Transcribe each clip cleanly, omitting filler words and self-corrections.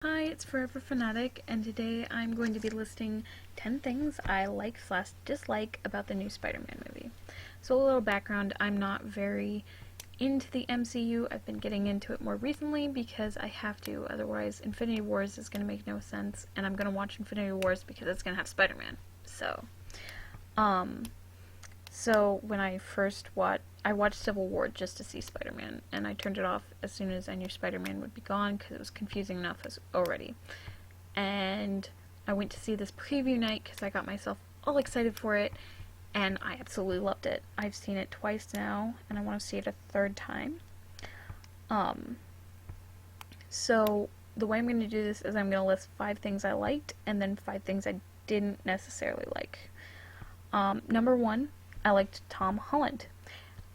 Hi, it's Forever Fanatic, and today I'm going to be listing 10 things I like/dislike about the new Spider-Man movie. So a little background, I'm not very into the MCU. I've been getting into it more recently because I have to, otherwise Infinity Wars is going to make no sense, and I'm going to watch Infinity Wars because it's going to have Spider-Man. Um, so when I watched Civil War just to see Spider-Man, and I turned it off as soon as I knew Spider-Man would be gone because it was confusing enough already. And I went to see this preview night because I got myself all excited for it, and I absolutely loved it. I've seen it twice now, and I want to see it a third time. Um, so the way I'm going to do this is I'm going to list 5 things I liked, and then 5 things I didn't necessarily like. Number 1, I liked Tom Holland.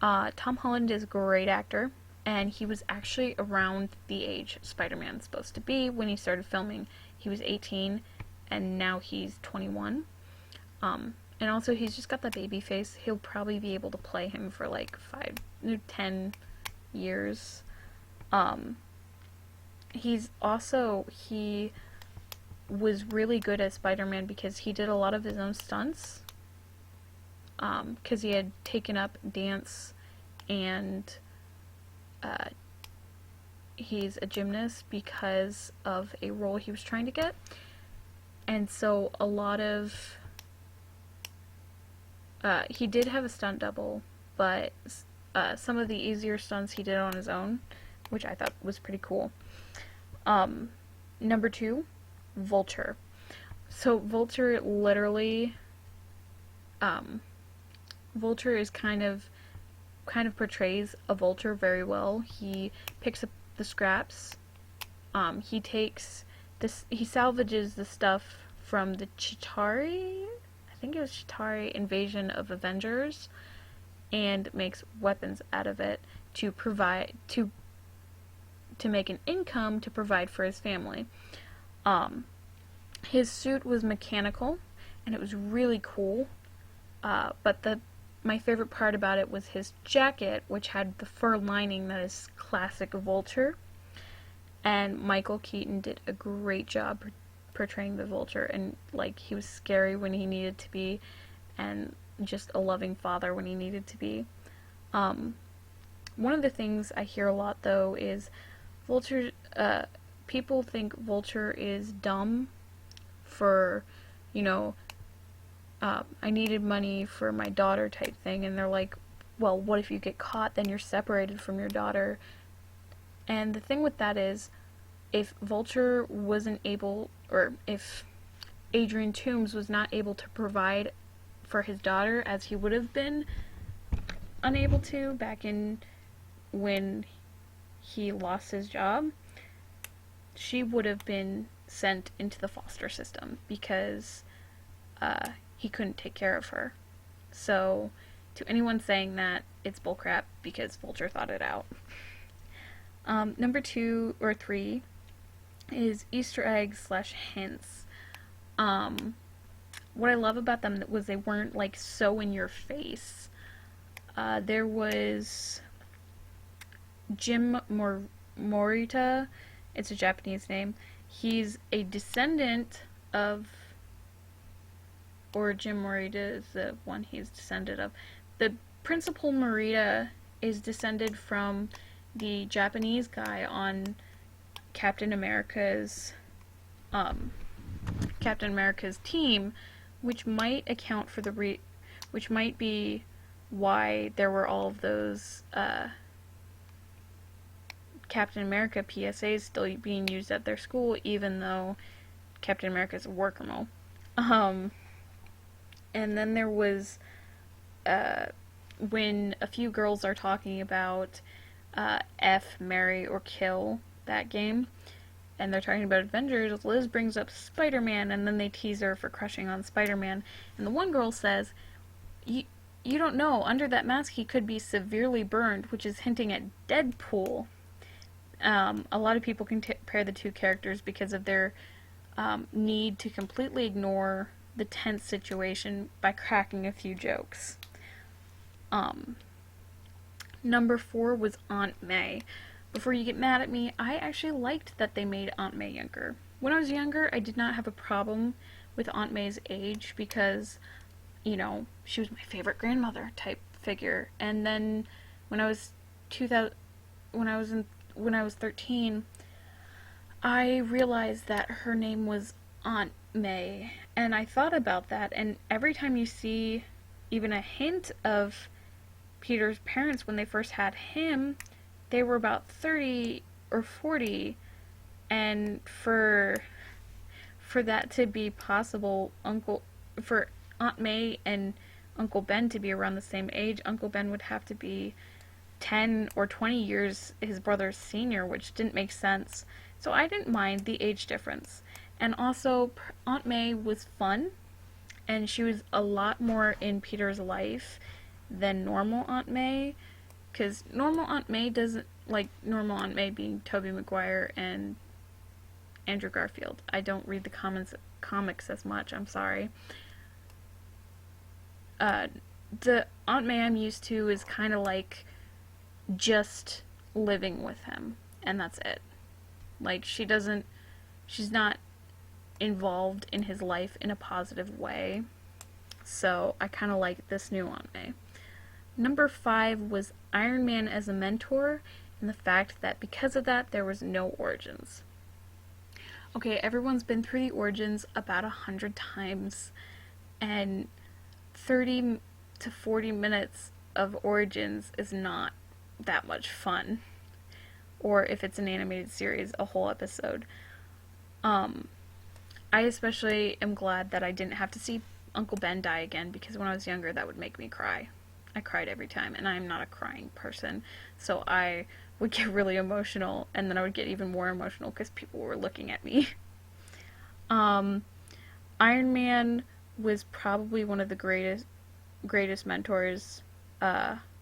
Tom Holland is a great actor, and he was actually around the age Spider-Man's supposed to be when he started filming. He was 18, and now he's 21. And also, he's just got that baby face. He'll probably be able to play him for like 10 years. He was really good at Spider-Man because he did a lot of his own stunts. Because he had taken up dance, and he's a gymnast because of a role he was trying to get. And so he did have a stunt double, but some of the easier stunts he did on his own, which I thought was pretty cool. Number 2, Vulture. So Vulture literally, Vulture is kind of portrays a vulture very well. He picks up the scraps. He salvages the stuff from the Chitauri, I think it was Chitauri invasion of Avengers, and makes weapons out of it to make an income to provide for his family. His suit was mechanical, and it was really cool. But my favorite part about it was his jacket, which had the fur lining that is classic Vulture. And Michael Keaton did a great job portraying the Vulture, and he was scary when he needed to be, and just a loving father when he needed to be. One of the things I hear a lot though is Vulture. People think Vulture is dumb for, I needed money for my daughter type thing, and they're like, well, what if you get caught? Then you're separated from your daughter. And the thing with that is, if Vulture wasn't able, or if Adrian Toomes was not able to provide for his daughter, as he would have been unable to back in when he lost his job, she would have been sent into the foster system because he couldn't take care of her. So, to anyone saying that, it's bullcrap because Vulture thought it out. Number 2 or 3 is Easter eggs / hints. What I love about them was they weren't so in your face. There was Jim Morita. It's a Japanese name. He's a descendant of, or Jim Morita is the one he's descended of. The principal Morita is descended from the Japanese guy on Captain America's team, which might account for which might be why there were all of those Captain America PSAs still being used at their school, even though Captain America is a war criminal. And then there was when a few girls are talking about F, marry, or kill that game, and they're talking about Avengers, Liz brings up Spider-Man, and then they tease her for crushing on Spider-Man. And the one girl says, you don't know, under that mask he could be severely burned, which is hinting at Deadpool. A lot of people compare the two characters because of their need to completely ignore the tense situation by cracking a few jokes. Number 4 was Aunt May. before you get mad at me, I actually liked that they made Aunt May younger. When I was younger, I did not have a problem with Aunt May's age because, she was my favorite grandmother type figure. And then when I was 2000, when I was 13, I realized that her name was Aunt May, and I thought about that, and every time you see even a hint of Peter's parents when they first had him, they were about 30 or 40, and for that to be possible, for Aunt May and Uncle Ben to be around the same age, Uncle Ben would have to be 10 or 20 years his brother's senior, which didn't make sense. So I didn't mind the age difference. And also, Aunt May was fun, and she was a lot more in Peter's life than normal Aunt May, because normal Aunt May doesn't, like normal Aunt May being Tobey Maguire and Andrew Garfield. I don't read the comics as much, I'm sorry. The Aunt May I'm used to is kind of like just living with him, and that's it. Like, she's not involved in his life in a positive way. So I kind of like this new Aunt May. Number 5 was Iron Man as a mentor, and the fact that because of that, there was no origins. Okay, everyone's been through the origins about 100 times, and 30 to 40 minutes of origins is not that much fun. Or if it's an animated series, a whole episode. I especially am glad that I didn't have to see Uncle Ben die again, because when I was younger, that would make me cry. I cried every time, and I'm not a crying person, so I would get really emotional, and then I would get even more emotional because people were looking at me. Iron Man was probably one of the greatest mentors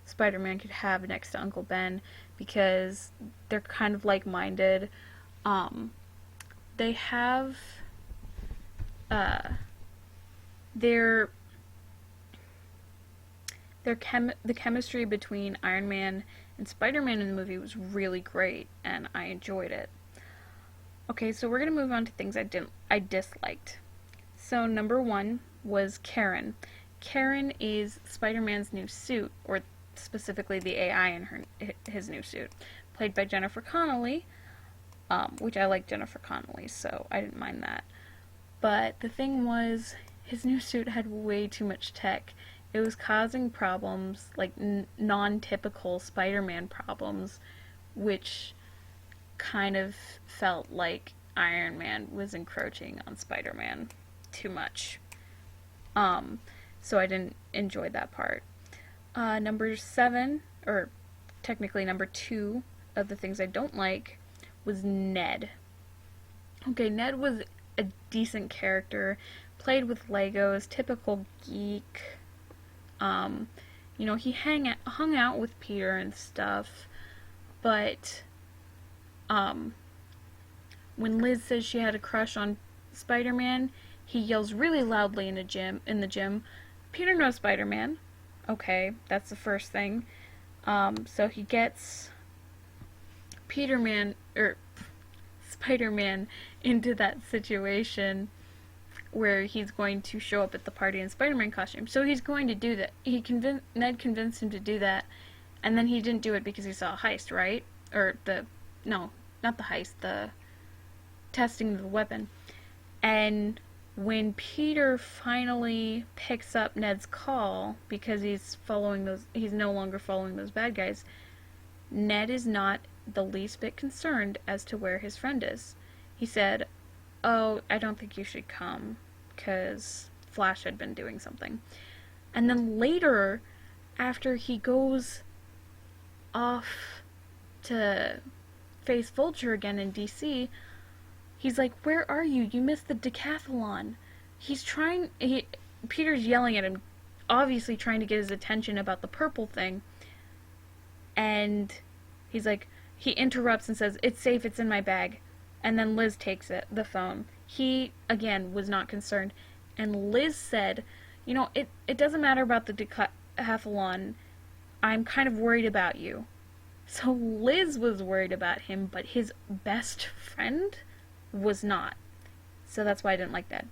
Spider-Man could have next to Uncle Ben, because they're kind of like-minded. They have the chemistry between Iron Man and Spider-Man in the movie was really great, and I enjoyed it. Okay, so we're gonna move on to things I disliked. So number 1 was Karen. Karen is Spider-Man's new suit, or specifically the AI in his new suit, played by Jennifer Connelly, which I like Jennifer Connelly, so I didn't mind that. But the thing was, his new suit had way too much tech. It was causing problems, like non-typical Spider-Man problems, which kind of felt like Iron Man was encroaching on Spider-Man too much. So I didn't enjoy that part. Number 7, or technically number 2 of the things I don't like, was Ned. Okay, Ned was a decent character, played with Legos, typical geek. He hung out with Peter and stuff, but when Liz says she had a crush on Spider-Man, he yells really loudly in the gym, Peter knows Spider-Man. Okay, that's the first thing. So he gets Spider-Man into that situation where he's going to show up at the party in Spider-Man costume. So he's going to do that. Ned convinced him to do that, and then he didn't do it because he saw a heist, right? No, not the heist, the testing the weapon. And when Peter finally picks up Ned's call, because he's no longer following those bad guys, Ned is not the least bit concerned as to where his friend is. He said, "Oh, I don't think you should come," because Flash had been doing something. And then later, after he goes off to face Vulture again in DC, he's like, "Where are you? You missed the decathlon." Peter's yelling at him, obviously trying to get his attention about the purple thing. And he's like, he interrupts and says, "It's safe, it's in my bag." And then Liz takes the phone. He, again, was not concerned. And Liz said, it doesn't matter about the decathlon. I'm kind of worried about you. So Liz was worried about him, but his best friend was not. So that's why I didn't like that.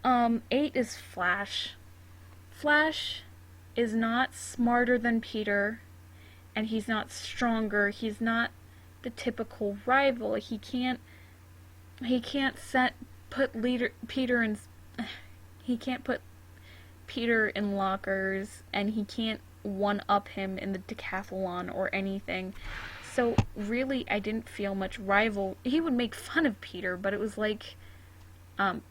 8 is Flash. Flash is not smarter than Peter, and he's not stronger. He's not the typical rival. He can't put Peter in lockers, and he can't one up him in the decathlon or anything. So really, I didn't feel much rival. He would make fun of Peter, but it was like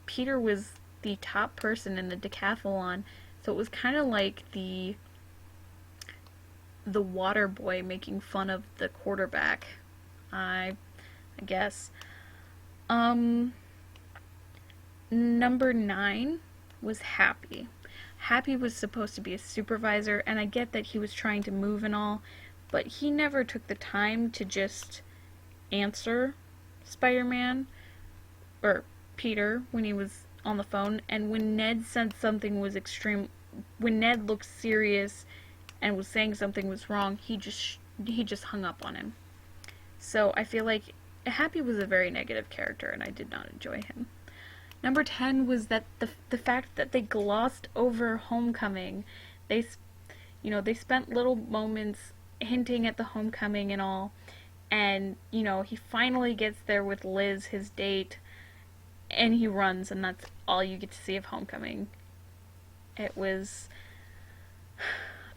Peter was the top person in the decathlon, so it was kind of like the water boy making fun of the quarterback. I guess. Number 9 was Happy. Happy was supposed to be a supervisor, and I get that he was trying to move and all, but he never took the time to just answer Spider-Man or Peter when he was on the phone. And when Ned said something was when Ned looked serious and was saying something was wrong, he just hung up on him. So I feel like Happy was a very negative character, and I did not enjoy him. Number 10 was that the fact that they glossed over Homecoming. They spent little moments hinting at the homecoming and all, and he finally gets there with Liz, his date, and he runs, and that's all you get to see of Homecoming. It was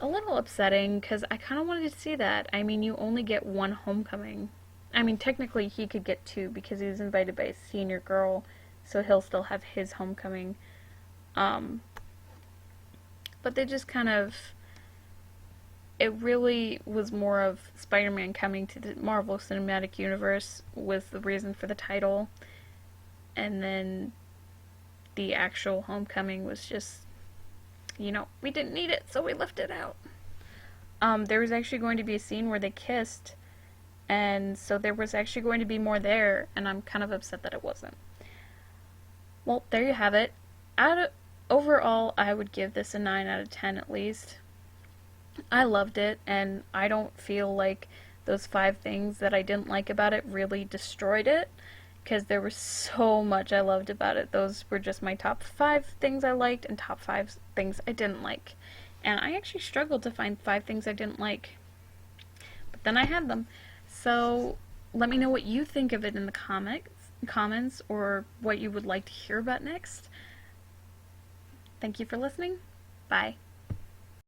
a little upsetting because I kind of wanted to see that. I mean, you only get one Homecoming. I mean, technically he could get 2 because he was invited by a senior girl, so he'll still have his Homecoming. But they just kind of... It really was more of Spider-Man coming to the Marvel Cinematic Universe was the reason for the title. And then the actual Homecoming was just, we didn't need it, so we left it out. There was actually going to be a scene where they kissed, and so there was actually going to be more there, and I'm kind of upset that it wasn't. Well, there you have it. Overall, I would give this a 9 out of 10 at least. I loved it, and I don't feel like those 5 things that I didn't like about it really destroyed it, because there was so much I loved about it. Those were just my top 5 things I liked and top 5 things I didn't like. And I actually struggled to find 5 things I didn't like. But then I had them. So let me know what you think of it in the comments, or what you would like to hear about next. Thank you for listening. Bye.